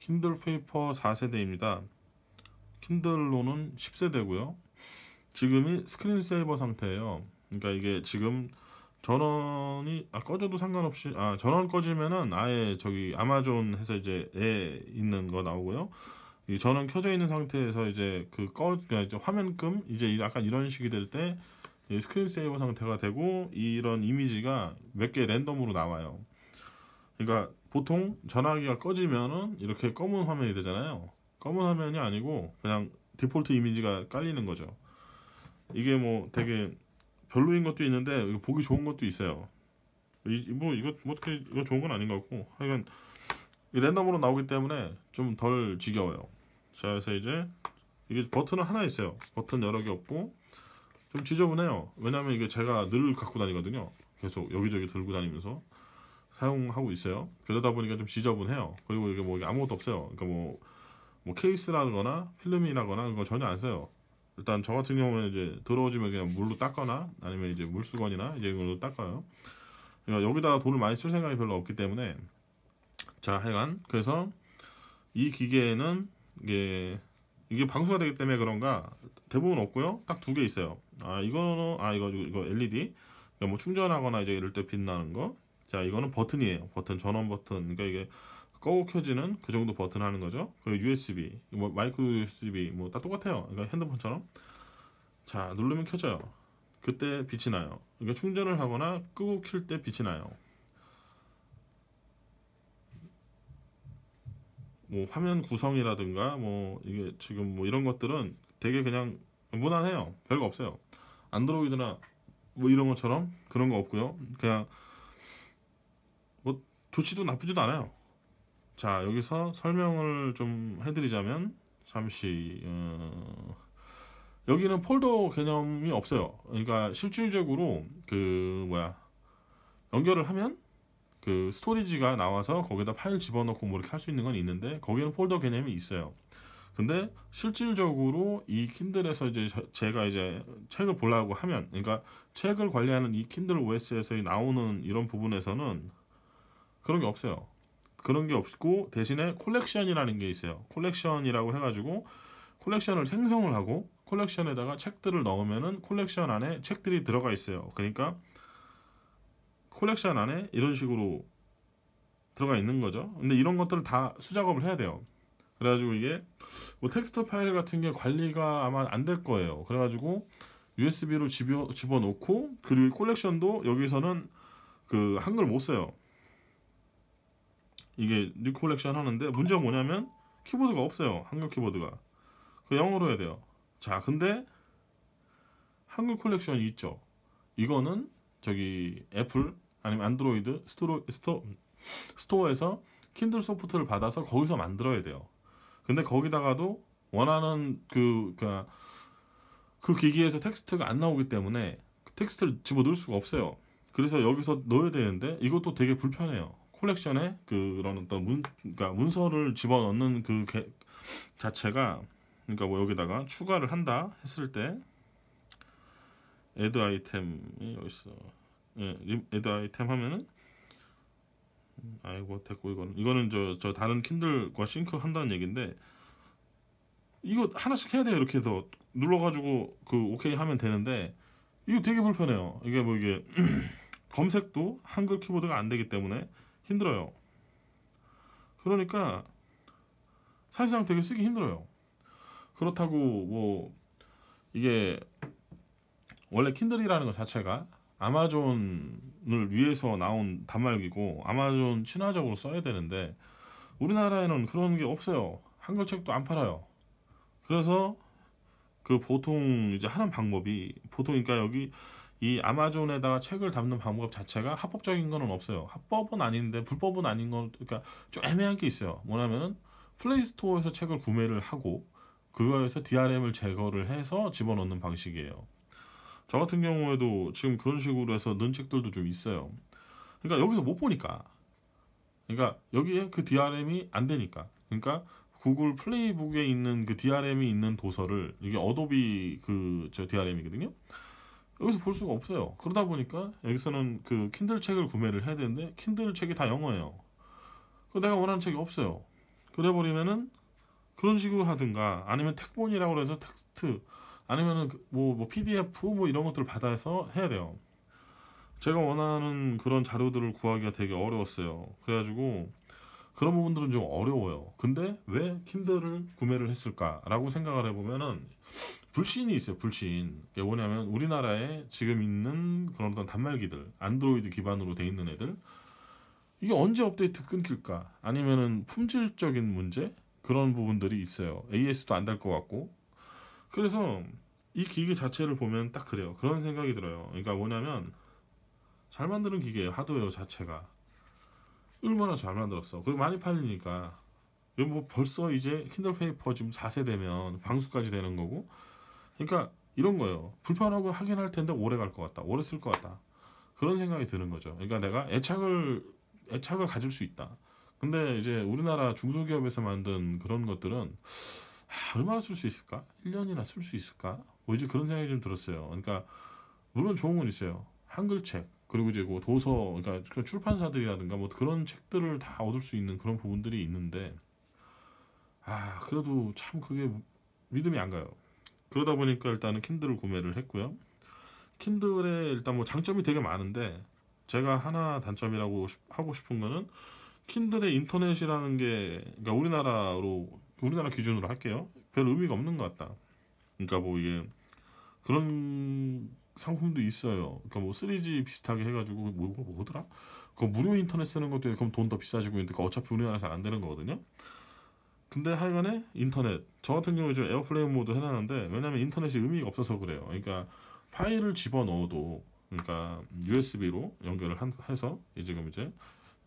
킨들 페이퍼 4세대입니다. 킨들로는 10세대고요. 지금이 스크린세이버 상태예요. 그러니까 이게 지금 전원이 꺼져도 상관없이 전원 꺼지면은 아예 저기 아마존 해서 이제 애 있는 거 나오고요. 이 전원 켜져 있는 상태에서 이제 그러니까 이제 화면금 이제 약간 이런 식이 될 때 스크린세이버 상태가 되고 이런 이미지가 몇 개 랜덤으로 나와요. 그러니까 보통 전화기가 꺼지면은 이렇게 검은 화면이 되잖아요. 검은 화면이 아니고 그냥 디폴트 이미지가 깔리는 거죠. 이게 뭐 되게 별로인 것도 있는데 보기 좋은 것도 있어요. 이거 좋은 건 아닌 것 같고 하여간 랜덤으로 나오기 때문에 좀 덜 지겨워요. 자, 그래서 이제 이게 버튼은 하나 있어요. 버튼 여러 개 없고 좀 지저분해요. 왜냐면 이게 제가 늘 갖고 다니거든요. 계속 여기저기 들고 다니면서 사용하고 있어요. 그러다 보니까 좀 지저분해요. 그리고 이게 뭐 아무것도 없어요. 그러니까 뭐 케이스라거나 필름이라거나 그거 전혀 안 써요. 일단 저 같은 경우는 이제 들어오지면 그냥 물로 닦거나 아니면 이제 물수건이나 이제 이걸로 닦아요. 그러니까 여기다가 돈을 많이 쓸 생각이 별로 없기 때문에. 자, 하여간 그래서 이 기계에는 이게 방수가 되기 때문에 그런가 대부분 없고요. 딱 두 개 있어요. 이거 LED. 그러니까 뭐 충전하거나 이제 이럴 때 빛나는 거. 자, 이거는 버튼이에요. 버튼, 전원 버튼. 그러니까 이게 끄고 켜지는 그 정도 버튼 하는 거죠. 그리고 USB, 뭐 마이크로 USB 뭐 다 똑같아요. 그러니까 핸드폰처럼. 자, 누르면 켜져요. 그때 빛이 나요. 그러니까 충전을 하거나 끄고 킬 때 빛이 나요. 뭐 화면 구성이라든가 뭐 이게 지금 뭐 이런 것들은 되게 그냥 무난해요. 별거 없어요. 안드로이드나 뭐 이런 것처럼 그런 거 없고요. 그냥 뭐 좋지도 나쁘지도 않아요. 자, 여기서 설명을 좀 해드리자면 잠시 여기는 폴더 개념이 없어요. 그러니까 실질적으로 연결을 하면 그 스토리지가 나와서 거기다 파일 집어넣고 뭐 이렇게 할 수 있는 건 있는데 거기는 폴더 개념이 있어요. 근데 실질적으로 이 킨들에서 이제 제가 이제 책을 보려고 하면, 그러니까 책을 관리하는 이 킨들 OS에서 나오는 이런 부분에서는 그런 게 없어요. 그런 게 없고 대신에 콜렉션이라는 게 있어요. 콜렉션이라고 해가지고 콜렉션을 생성을 하고 콜렉션에다가 책들을 넣으면은 콜렉션 안에 책들이 들어가 있어요. 그러니까 콜렉션 안에 이런 식으로 들어가 있는 거죠. 근데 이런 것들을 다 수작업을 해야 돼요. 그래가지고 이게 뭐 텍스트 파일 같은 게 관리가 아마 안 될 거예요. 그래가지고 USB로 집어넣고 그리고 콜렉션도 여기서는 그 한글 못 써요. 이게 뉴 콜렉션 하는데 문제가 뭐냐면 키보드가 없어요. 한글 키보드가. 그 영어로 해야 돼요. 자, 근데 한글 콜렉션이 있죠. 이거는 저기 애플 아니면 안드로이드 스토어에서 킨들 소프트를 받아서 거기서 만들어야 돼요. 근데 거기다가도 원하는 그 기기에서 텍스트가 안 나오기 때문에 텍스트를 집어넣을 수가 없어요. 그래서 여기서 넣어야 되는데 이것도 되게 불편해요. 콜렉션에 그런 어떤 그러니까 문서를 집어넣는 자체가, 그러니까 뭐 여기다가 추가를 한다 했을 때 애드 아이템이 여기 있어. 예, 애드 아이템 하면은 아이고 됐고, 이거는 저 다른 킨들과 싱크 한다는 얘기인데 이거 하나씩 해야 돼요. 이렇게 해서 눌러가지고 오케이 하면 되는데 이거 되게 불편해요. 이게 검색도 한글 키보드가 안 되기 때문에 힘들어요. 그러니까 사실상 되게 쓰기 힘들어요. 그렇다고 뭐 이게 원래 킨들이라는 것 자체가 아마존을 위해서 나온 단말기고 아마존 친화적으로 써야 되는데 우리나라에는 그런 게 없어요. 한글 책도 안 팔아요. 그래서 보통 이제 하는 방법이 그러니까 여기 이 아마존에다가 책을 담는 방법 자체가 합법적인 거는 없어요. 합법은 아닌데 불법은 아닌 건, 그러니까 좀 애매한 게 있어요. 뭐냐면은 플레이스토어에서 책을 구매를 하고 그거에서 DRM을 제거를 해서 집어넣는 방식이에요. 저 같은 경우에도 지금 그런 식으로 해서 넣은 책들도 좀 있어요. 그러니까 여기서 못 보니까. 그러니까 여기에 그 DRM이 안 되니까. 그러니까 구글 플레이북에 있는 그 DRM이 있는 도서를, 이게 어도비 DRM이거든요. 여기서 볼 수가 없어요. 그러다 보니까 여기서는 그 킨들 책을 구매를 해야 되는데 킨들 책이 다 영어예요. 내가 원하는 책이 없어요. 그래버리면은 그런 식으로 하든가 아니면 택본이라고 해서 텍스트 아니면은 뭐 PDF 뭐 이런 것들을 받아서 해야 돼요. 제가 원하는 그런 자료들을 구하기가 되게 어려웠어요. 그래가지고 그런 부분들은 좀 어려워요. 근데 왜 킨들을 구매를 했을까라고 생각을 해보면은 불신이 있어요. 불신. 이게 뭐냐면 우리나라에 지금 있는 그런 어떤 단말기들, 안드로이드 기반으로 돼 있는 애들, 이게 언제 업데이트 끊길까? 아니면은 품질적인 문제? 그런 부분들이 있어요. AS도 안 달 것 같고. 그래서 이 기계 자체를 보면 딱 그래요. 그런 생각이 들어요. 그러니까 뭐냐면 잘 만드는 기계예요. 하드웨어 자체가. 얼마나 잘 만들었어. 그리고 많이 팔리니까. 이거 뭐 벌써 이제 킨들 페이퍼 지금 4세대면 방수까지 되는 거고. 그러니까 이런 거예요. 불편하고 하긴 할 텐데 오래 갈 것 같다. 오래 쓸 것 같다. 그런 생각이 드는 거죠. 그러니까 내가 애착을 가질 수 있다. 근데 이제 우리나라 중소기업에서 만든 그런 것들은 얼마나 쓸 수 있을까? 1년이나 쓸 수 있을까? 뭐 이제 그런 생각이 좀 들었어요. 그러니까 물론 좋은 건 있어요. 한글책 그리고 이제 그 도서 그러니까 그 출판사들이라든가 뭐 그런 책들을 다 얻을 수 있는 그런 부분들이 있는데 그래도 참 그게 믿음이 안 가요. 그러다 보니까 일단은 킨들을 구매를 했고요. 킨들에 일단 뭐 장점이 되게 많은데 제가 하나 단점이라고 하고 싶은 거는 킨들의 인터넷이라는 게 그러니까 우리나라 기준으로 할게요. 별 의미가 없는 것 같다. 그러니까 뭐 이게 그런 상품도 있어요. 그러니까 뭐 3G 비슷하게 해가지고 뭐더라? 그 무료 인터넷 쓰는 것도 그럼 돈 더 비싸지고 있는데 어차피 우리나라에서 안 되는 거거든요. 근데 하여간에 인터넷 저 같은 경우에 지금 에어플레인 모드 해놨는데 왜냐면 인터넷이 의미가 없어서 그래요. 그러니까 파일을 집어 넣어도 그러니까 USB로 연결을 해서 지금 이제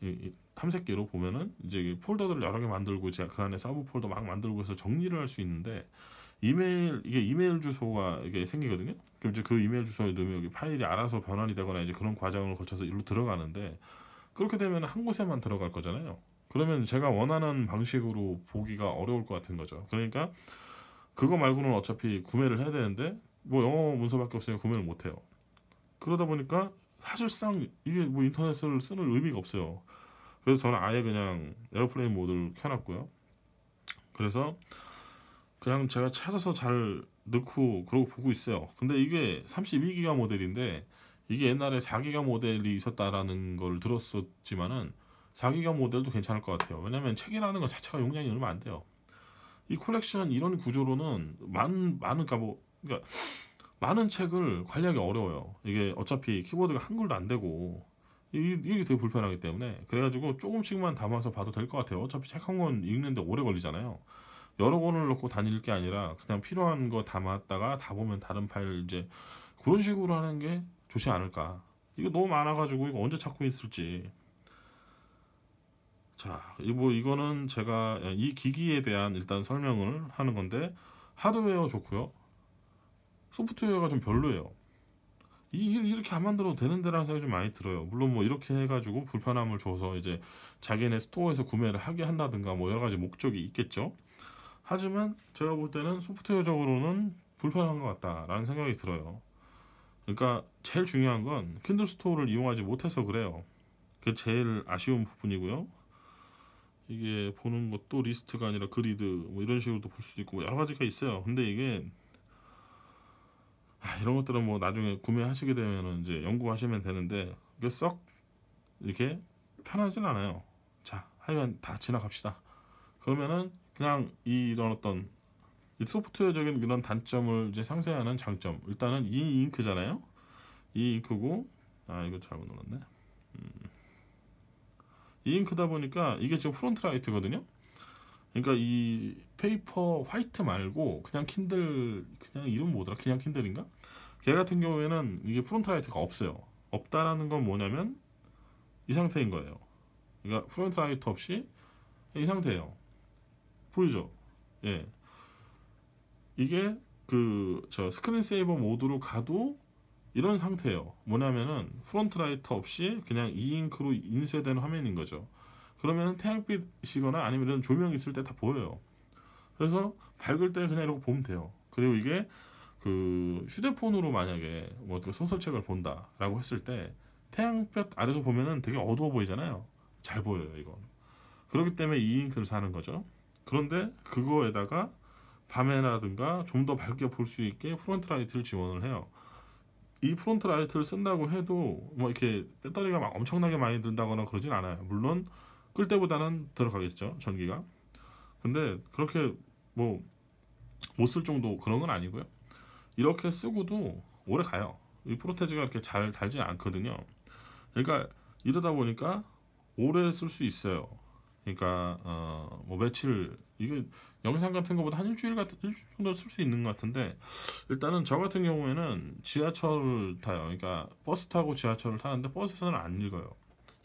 이 탐색기로 보면은 이제 폴더들을 여러 개 만들고 이제 그 안에 서브 폴더 막 만들고 해서 정리를 할 수 있는데 이게 이메일 주소가 이게 생기거든요. 그럼 이제 그 이메일 주소에 넣으면 여기 파일이 알아서 변환이 되거나 이제 그런 과정을 거쳐서 일로 들어가는데 그렇게 되면 한 곳에만 들어갈 거잖아요. 그러면 제가 원하는 방식으로 보기가 어려울 것 같은 거죠. 그러니까 그거 말고는 어차피 구매를 해야 되는데 뭐 영어 문서밖에 없으니까 구매를 못 해요. 그러다 보니까 사실상 이게 뭐 인터넷을 쓰는 의미가 없어요. 그래서 저는 아예 그냥 에어플레인 모드를 켜놨고요. 그래서 그냥 제가 찾아서 잘 넣고 그러고 보고 있어요. 근데 이게 32기가 모델인데 이게 옛날에 4기가 모델이 있었다라는 걸 들었었지만은 4기가 모델도 괜찮을 것 같아요. 왜냐면 책이라는 것 자체가 용량이 얼마 안 돼요. 이 콜렉션 이런 구조로는 그러니까 많은 책을 관리하기 어려워요. 이게 어차피 키보드가 한글도 안 되고 이게 되게 불편하기 때문에 그래가지고 조금씩만 담아서 봐도 될 것 같아요. 어차피 책 한 권 읽는데 오래 걸리잖아요. 여러 권을 넣고 다닐 게 아니라 그냥 필요한 거 담았다가 다 보면 다른 파일 이제 그런 식으로 하는 게 좋지 않을까. 이거 너무 많아가지고 이거 언제 찾고 있을지. 자, 이거는 제가 이 기기에 대한 일단 설명을 하는 건데 하드웨어 좋고요. 소프트웨어가 좀 별로예요. 이렇게 안 만들어도 되는데라는 생각이 좀 많이 들어요. 물론 뭐 이렇게 해가지고 불편함을 줘서 이제 자기네 스토어에서 구매를 하게 한다든가 뭐 여러 가지 목적이 있겠죠. 하지만 제가 볼 때는 소프트웨어적으로는 불편한 것 같다라는 생각이 들어요. 그러니까 제일 중요한 건 킨들 스토어를 이용하지 못해서 그래요. 그게 제일 아쉬운 부분이고요. 이게 보는 것도 리스트가 아니라 그리드 뭐 이런 식으로도 볼 수도 있고 여러 가지가 있어요. 근데 이게 이런 것들은 뭐 나중에 구매하시게 되면 이제 연구하시면 되는데 이게 썩 이렇게 편하진 않아요. 자, 하여간 다 지나갑시다. 그러면은 그냥 이런 어떤 이 소프트웨어적인 이런 단점을 이제 상쇄하는 장점. 일단은 이 잉크잖아요. 이 잉크고 이거 잘못 눌렀네. 이 잉크다 보니까 이게 지금 프론트 라이트거든요. 그러니까 이 페이퍼 화이트 말고 그냥 킨들 그냥 이름 뭐더라? 그냥 킨들인가? 걔 같은 경우에는 이게 프론트 라이트가 없어요. 없다라는 건 뭐냐면 이 상태인 거예요. 그러니까 프론트 라이트 없이 이 상태예요. 보이죠? 예. 이게 저 스크린 세이버 모드로 가도 이런 상태예요. 뭐냐면은 프론트 라이트 없이 그냥 이잉크로 인쇄된 화면인 거죠. 그러면 태양빛이거나 아니면 이런 조명이 있을 때 다 보여요. 그래서 밝을 때 그냥 이러고 보면 돼요. 그리고 이게 휴대폰으로 만약에 뭐 소설책을 본다라고 했을 때 태양볕 아래서 보면은 되게 어두워 보이잖아요. 잘 보여요, 이건. 그렇기 때문에 이 잉크를 사는 거죠. 그런데 그거에다가 밤에라든가 좀 더 밝게 볼 수 있게 프론트 라이트를 지원을 해요. 이 프론트 라이트를 쓴다고 해도 뭐 이렇게 배터리가 막 엄청나게 많이 든다거나 그러진 않아요. 물론 끌 때보다는 들어가겠죠, 전기가. 근데 그렇게 뭐 못 쓸 정도 그런 건 아니고요. 이렇게 쓰고도 오래 가요. 이 프로테지가 이렇게 잘 달지 않거든요. 그러니까 이러다 보니까 오래 쓸 수 있어요. 그러니까 뭐 며칠, 이게 영상 같은 거보다 한 일주일 정도 쓸 수 있는 것 같은데, 일단은 저 같은 경우에는 지하철을 타요. 그러니까 버스 타고 지하철을 타는데 버스에서는 안 읽어요.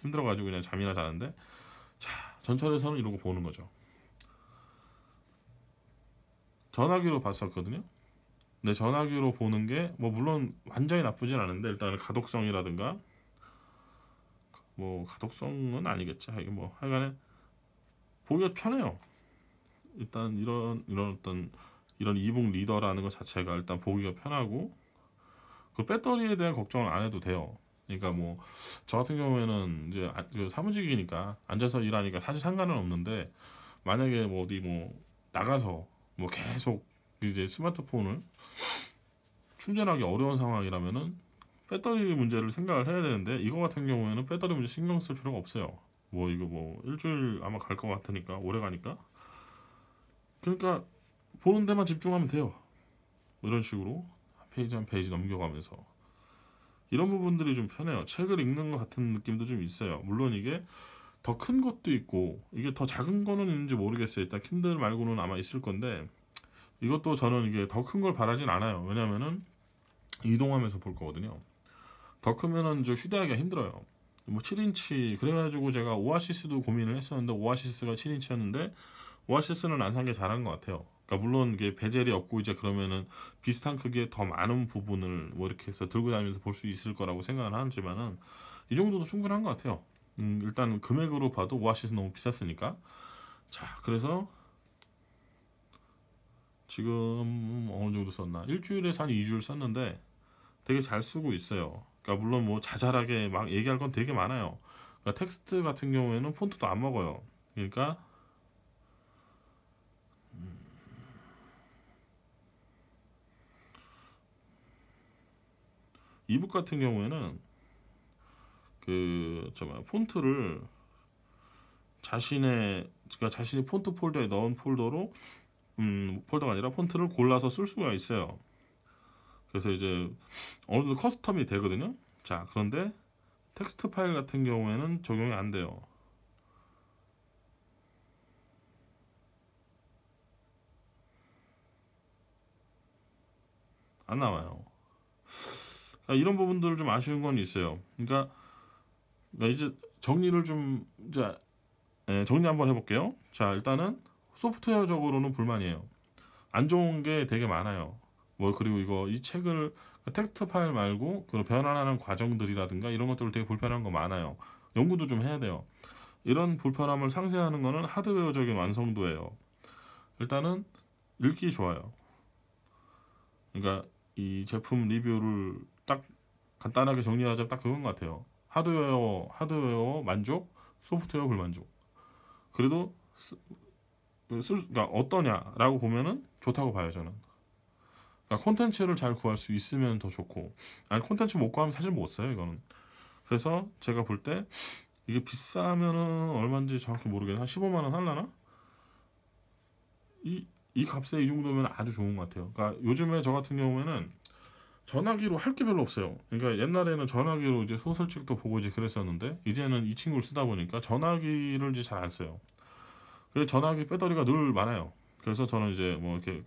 힘들어가지고 그냥 잠이나 자는데, 자, 전철에서는 이러고 보는 거죠. 전화기로 봤었거든요. 근데 전화기로 보는 게 뭐 물론 완전히 나쁘진 않은데, 일단 가독성이라든가, 뭐 가독성은 아니겠지. 이게 뭐 하여간에 보기가 편해요. 일단 이런 어떤 이런 이북 리더라는 것 자체가 일단 보기가 편하고, 그 배터리에 대한 걱정을 안 해도 돼요. 그러니까 뭐 저 같은 경우에는 이제 그 사무직이니까 앉아서 일하니까 사실 상관은 없는데, 만약에 뭐 어디 뭐 나가서 뭐 계속 이제 스마트폰을 충전하기 어려운 상황이라면은 배터리 문제를 생각을 해야 되는데, 이거 같은 경우에는 배터리 문제 신경 쓸 필요가 없어요. 뭐 이거 뭐 일주일 아마 갈 것 같으니까, 오래 가니까. 그러니까 보는 데만 집중하면 돼요. 이런 식으로 한 페이지 한 페이지 넘겨가면서 이런 부분들이 좀 편해요. 책을 읽는 것 같은 느낌도 좀 있어요. 물론 이게 더 큰 것도 있고 이게 더 작은 거는 있는지 모르겠어요. 일단 킨들 말고는 아마 있을 건데, 이것도 저는 이게 더 큰 걸 바라진 않아요. 왜냐면은 이동하면서 볼 거거든요. 더 크면은 저 휴대하기가 힘들어요. 뭐 7인치 그래가지고 제가 오아시스도 고민을 했었는데, 오아시스가 7인치였는데 오아시스는 안 산 게 잘한 것 같아요. 그러니까 물론 이게 베젤이 없고 이제 그러면은 비슷한 크기의 더 많은 부분을 뭐 이렇게 해서 들고 다니면서 볼 수 있을 거라고 생각은 하지만은, 이 정도도 충분한 것 같아요. 일단 금액으로 봐도 오아시스 너무 비쌌으니까. 자, 그래서 지금 어느 정도 썼나? 일주일에서 한 2주를 썼는데 되게 잘 쓰고 있어요. 그러니까 물론 뭐 자잘하게 막 얘기할 건 되게 많아요. 그러니까 텍스트 같은 경우에는 폰트도 안 먹어요. 그러니까 이북 같은 경우에는 폰트를 그러니까 자신이 폰트 폴더에 넣은 폴더가 아니라 폰트를 골라서 쓸 수가 있어요. 그래서 이제 어느 정도 커스텀이 되거든요. 자, 그런데 텍스트 파일 같은 경우에는 적용이 안 돼요. 안 나와요. 그러니까 이런 부분들 좀 아쉬운 건 있어요. 그러니까 이제 정리를 좀 이제 정리 한번 해볼게요. 자, 일단은 소프트웨어적으로는 불만이에요. 안 좋은 게 되게 많아요. 뭐 그리고 이 책을 텍스트 파일 말고 그 변환하는 과정들이라든가 이런 것들 되게 불편한 거 많아요. 연구도 좀 해야 돼요. 이런 불편함을 상쇄하는 거는 하드웨어적인 완성도예요. 일단은 읽기 좋아요. 그러니까 이 제품 리뷰를 딱 간단하게 정리하자면 딱 그건 것 같아요. 하드웨어 만족, 소프트웨어 불만족. 그래도 그러니까 어떠냐라고 보면은 좋다고 봐요, 저는. 그러니까 콘텐츠를 잘 구할 수 있으면 더 좋고, 아니 콘텐츠 못 구하면 사실 못 써요, 이거는. 그래서 제가 볼 때 이게 비싸면은 얼마인지 정확히 모르겠는데 한 15만 원 할라나? 이 값에 이 정도면 아주 좋은 것 같아요. 그러니까 요즘에 저 같은 경우에는 전화기로 할 게 별로 없어요. 그러니까 옛날에는 전화기로 이제 소설책도 보고 이제 그랬었는데, 이제는 이 친구를 쓰다 보니까 전화기를 이제 잘 안 써요. 그래서 전화기 배터리가 늘 많아요. 그래서 저는 이제 뭐 이렇게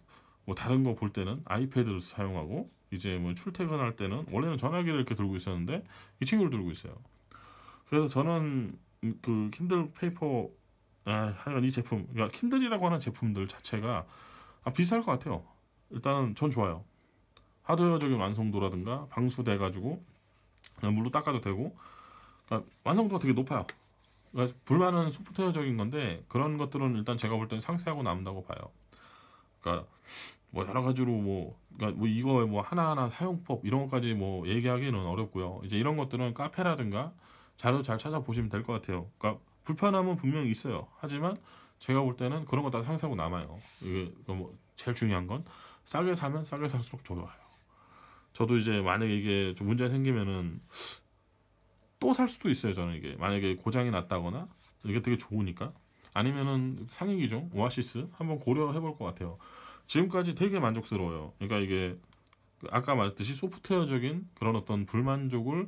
뭐 다른 거 볼 때는 아이패드를 사용하고, 이제 뭐 출퇴근할 때는 원래는 전화기를 이렇게 들고 있었는데 이 친구를 들고 있어요. 그래서 저는 그 킨들 페이퍼, 하여간 이 제품, 그러니까 킨들이라고 하는 제품들 자체가 비쌀 것 같아요. 일단은 전 좋아요. 하드웨어적인 완성도라든가 방수돼가지고 그냥 물로 닦아도 되고, 그러니까 완성도가 되게 높아요. 그러니까 불만은 소프트웨어적인 건데, 그런 것들은 일단 제가 볼 때는 상쇄하고 남는다고 봐요. 그러니까 뭐 여러 가지로 그러니까 뭐 이거 뭐 하나하나 사용법 이런 것까지 뭐 얘기하기는 어렵고요. 이제 이런 것들은 카페라든가 자료 잘 찾아보시면 될 것 같아요. 그러니까 불편함은 분명히 있어요. 하지만 제가 볼 때는 그런 거 다 상세하고 남아요. 이게 뭐 제일 중요한 건 싸게 사면 싸게 살수록 좋아요. 저도 이제 만약에 이게 좀 문제 생기면은 또 살 수도 있어요. 저는 이게 만약에 고장이 났다거나 이게 되게 좋으니까 아니면은 상위 기종 오아시스 한번 고려해 볼 것 같아요. 지금까지 되게 만족스러워요. 그러니까 이게 아까 말했듯이 소프트웨어적인 그런 어떤 불만족을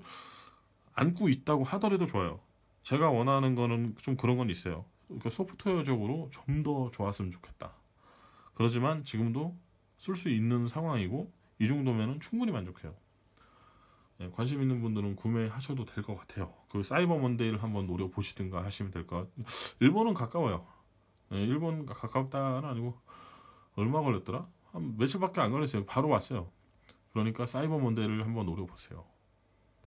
안고 있다고 하더라도 좋아요. 제가 원하는 거는 좀 그런 건 있어요. 그러니까 소프트웨어적으로 좀 더 좋았으면 좋겠다. 그렇지만 지금도 쓸 수 있는 상황이고 이 정도면은 충분히 만족해요. 예, 관심 있는 분들은 구매하셔도 될 것 같아요. 그 사이버 먼데이를 한번 노려보시든가 하시면 될 것 같아요. 일본은 가까워요. 예, 일본 가깝다는 아니고 얼마 걸렸더라? 한 며칠밖에 안 걸렸어요. 바로 왔어요. 그러니까 사이버 먼데이를 한번 노려보세요.